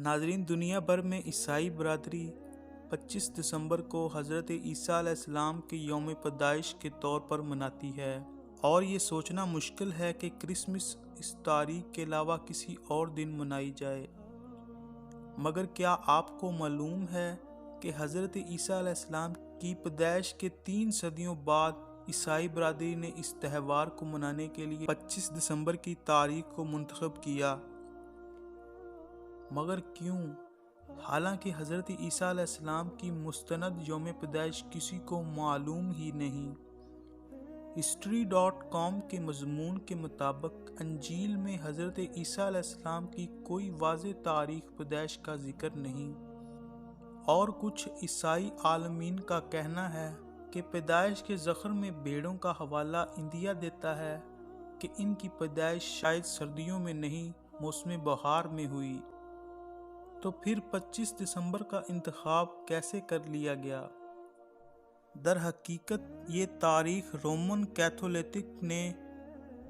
ناظرین، دنیا بھر میں عیسائی برادری 25 دسمبر کو حضرت عیسیٰ علیہ السلام کے یوم پیدائش کے طور پر مناتی ہے، اور یہ سوچنا مشکل ہے کہ کرسمس اس تاریخ کے علاوہ کسی اور دن منائی جائے۔ مگر کیا آپ کو معلوم ہے کہ حضرت عیسیٰ علیہ السلام کی پیدائش کے 3 صدیوں بعد عیسائی برادری نے اس تہوار کو منانے کے لیے 25 دسمبر کی تاریخ کو منتخب کیا؟ مگر کیوں؟ حالانکہ حضرت عیسیٰ علیہ السلام کی مستند یوم پیدائش کسی کو معلوم ہی نہیں۔ history.com کے مضمون کے مطابق انجیل میں حضرت عیسیٰ علیہ السلام کی کوئی واضح تاریخ پیدائش کا ذکر نہیں، اور کچھ عیسائی عالمین کا کہنا ہے کہ پیدائش کے ذکر میں بھیڑوں کا حوالہ انڈیا دیتا ہے کہ ان کی پیدائش شاید سردیوں میں نہیں، موسم بہار میں ہوئی۔ تو پھر 25 دسمبر کا انتخاب کیسے کر لیا گیا؟ در حقیقت یہ تاریخ رومن کیتھولک نے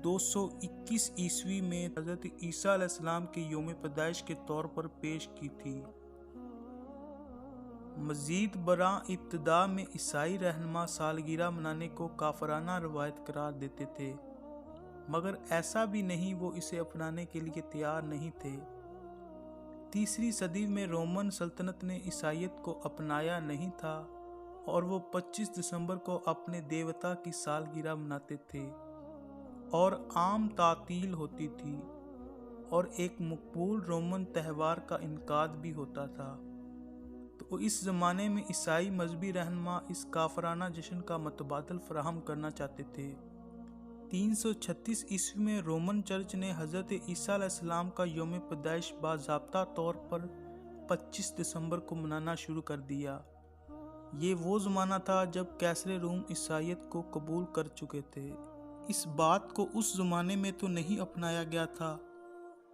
221 عیسوی میں حضرت عیسیٰ علیہ السلام کے یوم پیدائش کے طور پر پیش کی تھی۔ مزید برآں ابتدا میں عیسائی رہنما سالگرہ منانے کو کافرانہ روایت قرار دیتے تھے، مگر ایسا بھی نہیں، وہ اسے اپنانے کے لیے تیار نہیں تھے۔ 3 صدی میں رومن سلطنت نے عیسائیت کو اپنایا نہیں تھا، اور وہ 25 دسمبر کو اپنے دیوتا کی سالگرہ مناتے تھے، اور عام تعطیل ہوتی تھی، اور ایک مقبول رومن تہوار کا انعقاد بھی ہوتا تھا۔ تو اس زمانے میں عیسائی مذہبی رہنما اس کافرانہ جشن کا متبادل فراہم کرنا چاہتے تھے۔ 336 عیسوی میں رومن چرچ نے حضرت عیسیٰ علیہ السلام کا یوم پیدائش باضابطہ طور پر 25 دسمبر کو منانا شروع کر دیا۔ یہ وہ زمانہ تھا جب قیصر روم عیسائیت کو قبول کر چکے تھے۔ اس بات کو اس زمانے میں تو نہیں اپنایا گیا تھا،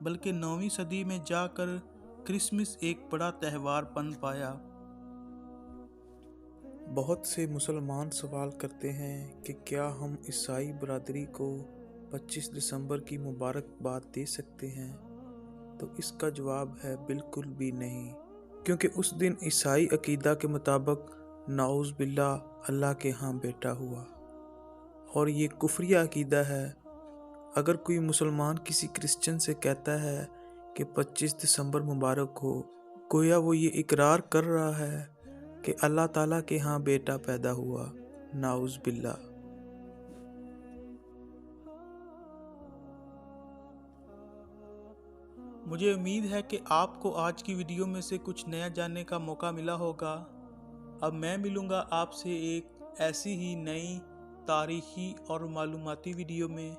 بلکہ 9ویں صدی میں جا کر کرسمس ایک بڑا تہوار بن پایا۔ بہت سے مسلمان سوال کرتے ہیں کہ کیا ہم عیسائی برادری کو 25 دسمبر کی مبارکباد دے سکتے ہیں؟ تو اس کا جواب ہے بالکل بھی نہیں، کیونکہ اس دن عیسائی عقیدہ کے مطابق نعوذ باللہ اللہ کے ہاں بیٹا ہوا، اور یہ کفریہ عقیدہ ہے۔ اگر کوئی مسلمان کسی کرسچن سے کہتا ہے کہ 25 دسمبر مبارک ہو، گویا وہ یہ اقرار کر رہا ہے کہ اللہ تعالیٰ کے ہاں بیٹا پیدا ہوا، نعوذ باللہ۔ مجھے امید ہے کہ آپ کو آج کی ویڈیو میں سے کچھ نیا جاننے کا موقع ملا ہوگا۔ اب میں ملوں گا آپ سے ایک ایسی ہی نئی تاریخی اور معلوماتی ویڈیو میں۔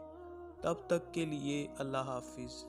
تب تک کے لیے اللہ حافظ۔